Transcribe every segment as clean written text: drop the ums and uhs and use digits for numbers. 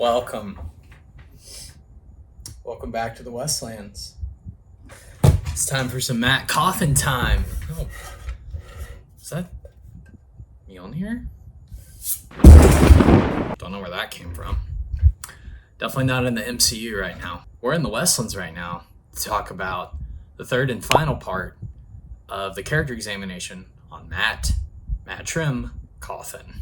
Welcome. Welcome back to the Westlands. It's time for some Mat Cauthon time. Oh, is that me on here? Don't know where that came from. Definitely not in the MCU right now. We're in the Westlands right now to talk about the third and final part of the character examination on Mat Cauthon.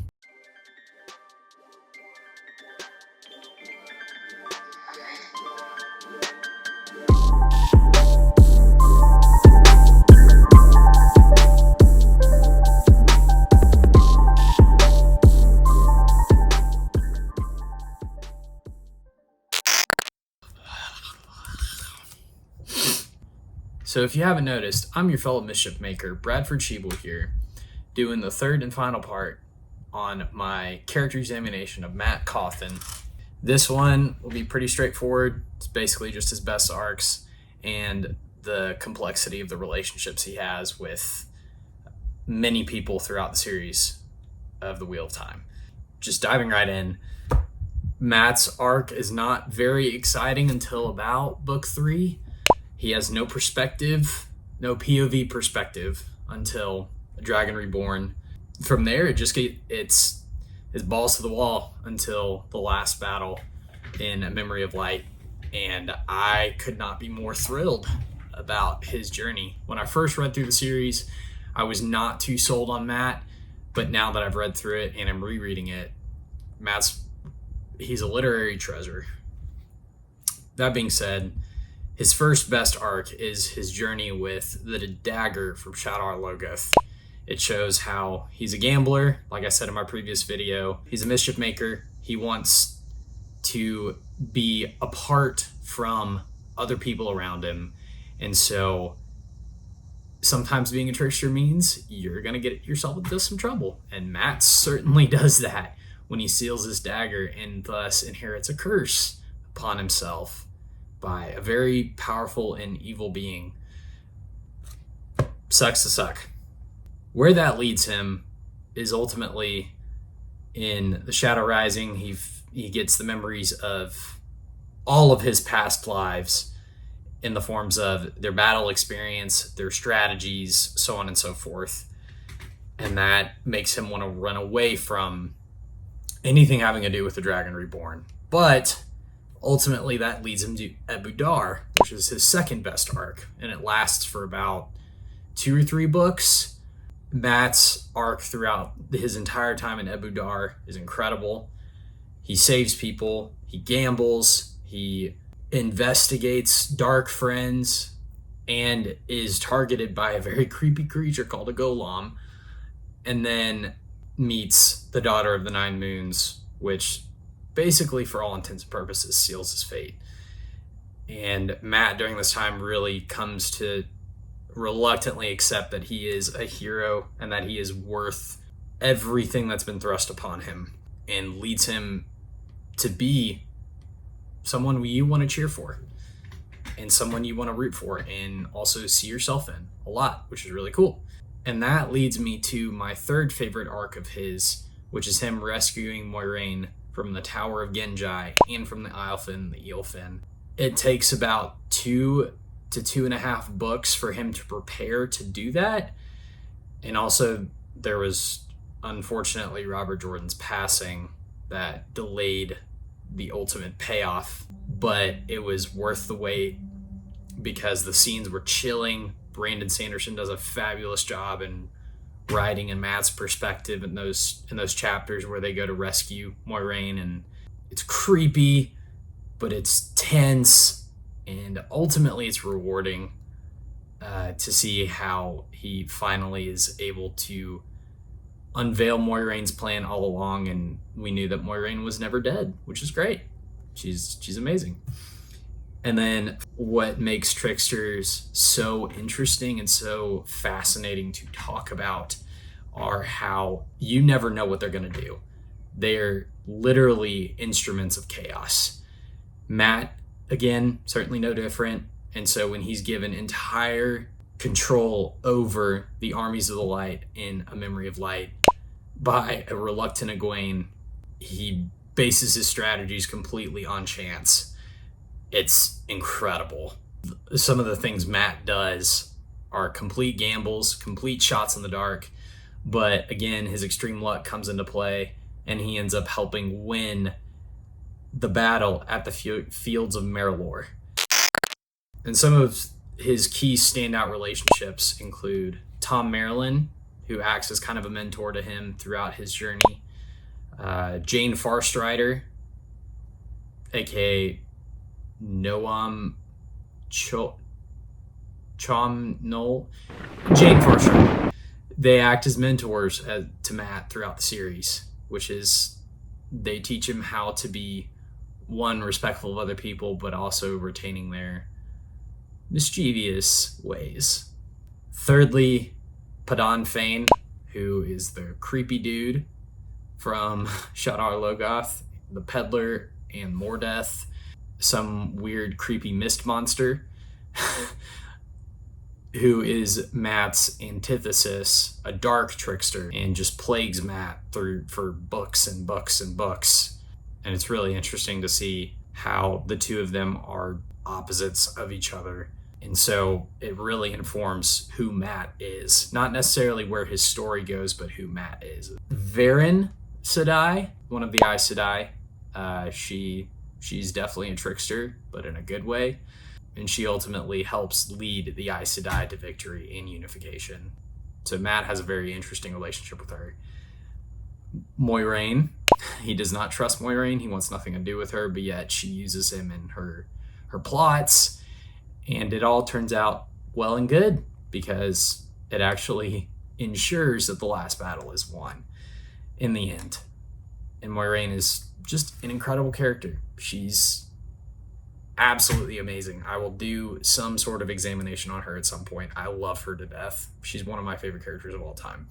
So if you haven't noticed, I'm your fellow mischief maker, Bradford here, doing the third and final part on my character examination of Mat Cauthon. This one will be pretty straightforward. It's basically just his best arcs and the complexity of the relationships he has with many people throughout the series of The Wheel of Time. Just diving right in, Mat's arc is not very exciting until about book 3. He has no perspective, no POV perspective until Dragon Reborn. From there, it's balls to the wall until the last battle in A Memory of Light. And I could not be more thrilled about his journey. When I first read through the series, I was not too sold on Mat, but now that I've read through it and I'm rereading it, he's a literary treasure. That being said, his first best arc is his journey with the dagger from Shadar Logoth. It shows how he's a gambler, like I said in my previous video. He's a mischief maker. He wants to be apart from other people around him. And so sometimes being a trickster means you're going to get yourself into some trouble. And Mat certainly does that when he seals his dagger and thus inherits a curse upon himself by a very powerful and evil being. Sucks to suck. Where that leads him is ultimately in the Shadow Rising. He gets the memories of all of his past lives in the forms of their battle experience, their strategies, so on and so forth. And that makes him want to run away from anything having to do with the Dragon Reborn. But ultimately, that leads him to Abu Dar, which is his second best arc, and it lasts for about 2 or 3 books. Mat's arc throughout his entire time in Abu Dar is incredible. He saves people, he gambles, he investigates dark friends, and is targeted by a very creepy creature called a golem, and then meets the Daughter of the Nine Moons, which basically, for all intents and purposes, seals his fate. And Mat, during this time, really comes to reluctantly accept that he is a hero and that he is worth everything that's been thrust upon him, and leads him to be someone you want to cheer for and someone you want to root for and also see yourself in a lot, which is really cool. And that leads me to my third favorite arc of his, which is him rescuing Moira from the Tower of Genji and from the Eilfin, the Eelfin. It takes about 2 to 2.5 books for him to prepare to do that. And also, there was, unfortunately, Robert Jordan's passing that delayed the ultimate payoff. But it was worth the wait because the scenes were chilling. Brandon Sanderson does a fabulous job in writing in Mat's perspective in those chapters where they go to rescue Moira, and it's creepy, but it's tense, and ultimately it's rewarding to see how he finally is able to unveil Moira's plan all along, and we knew that Moira was never dead, which is great. She's amazing. And then what makes Tricksters so interesting and so fascinating to talk about are how you never know what they're going to do. They're literally instruments of chaos. Mat, again, certainly no different. And so when he's given entire control over the armies of the light in A Memory of Light by a reluctant Egwene, he bases his strategies completely on chance. It's incredible. Some of the things Mat does are complete gambles, complete shots in the dark, but again, his extreme luck comes into play, and he ends up helping win the battle at the fields of Merilor. And some of his key standout relationships include Tom Marilyn, who acts as kind of a mentor to him throughout his journey, Jane Farstrider, aka Noam Chomnol, Jane Farstrider. They act as mentors to Mat throughout the series, which is they teach him how to be, one, respectful of other people, but also retaining their mischievous ways. Thirdly, Padan Fane, who is the creepy dude from Shadar Logoth, the peddler and Mordeth, some weird creepy mist monster, who is Mat's antithesis, a dark trickster, and just plagues Mat for books and books and books. And it's really interesting to see how the two of them are opposites of each other. And so it really informs who Mat is. Not necessarily where his story goes, but who Mat is. Varen Sedai, one of the Aes Sedai, she's definitely a trickster, but in a good way. And she ultimately helps lead the Aes Sedai to victory and unification. So Mat has a very interesting relationship with her. Moiraine, he does not trust Moiraine. He wants nothing to do with her, but yet she uses him in her plots. And it all turns out well and good because it actually ensures that the last battle is won in the end. And Moiraine is just an incredible character. She's absolutely amazing. I will do some sort of examination on her at some point. I love her to death. She's one of my favorite characters of all time.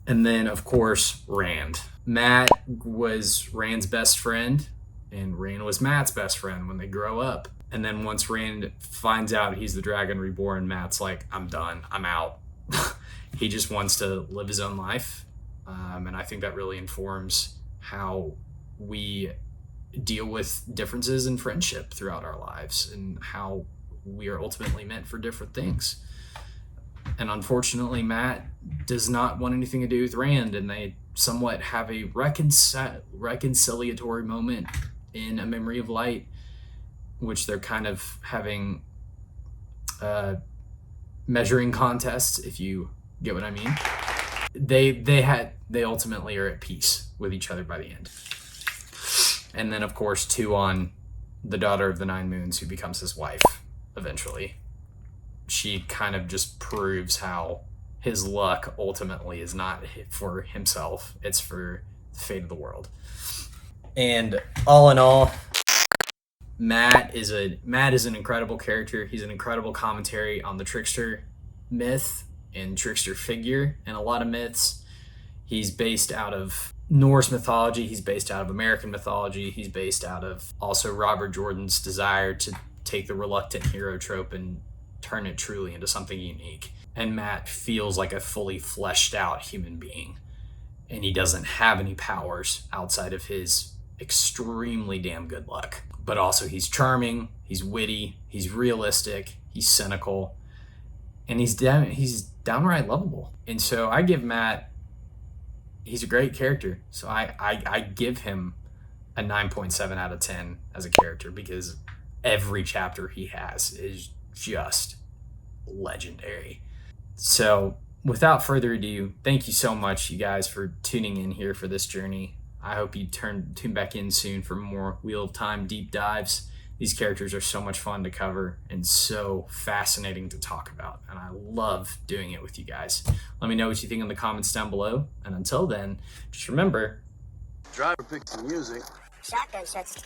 And then, of course, Rand. Mat was Rand's best friend, and Rand was Mat's best friend when they grow up. And then once Rand finds out he's the Dragon Reborn, Mat's like, I'm done. I'm out. He just wants to live his own life. And I think that really informs how we deal with differences in friendship throughout our lives and how we are ultimately meant for different things. And unfortunately, Mat does not want anything to do with Rand, and they somewhat have a reconciliatory moment in A Memory of Light, which they're kind of having measuring contests, if you get what I mean. They ultimately are at peace with each other by the end. And then, of course, Tuon, the daughter of the Nine Moons, who becomes his wife eventually. She kind of just proves how his luck ultimately is not for himself. It's for the fate of the world. And all in all, Mat is an incredible character. He's an incredible commentary on the trickster myth and trickster figure in a lot of myths. He's based out of Norse mythology. He's based out of American mythology. He's based out of also Robert Jordan's desire to take the reluctant hero trope and turn it truly into something unique. And Mat feels like a fully fleshed out human being. And he doesn't have any powers outside of his extremely damn good luck. But also he's charming, he's witty, he's realistic, he's cynical, and he's downright lovable. And so I give Mat, he's a great character. So I give him a 9.7 out of 10 as a character because every chapter he has is just legendary. So without further ado, thank you so much, you guys, for tuning in here for this journey. I hope you tune back in soon for more Wheel of Time deep dives. These characters are so much fun to cover and so fascinating to talk about, and I love doing it with you guys. Let me know what you think in the comments down below, and until then, just remember, driver picks the music, shotgun shuts.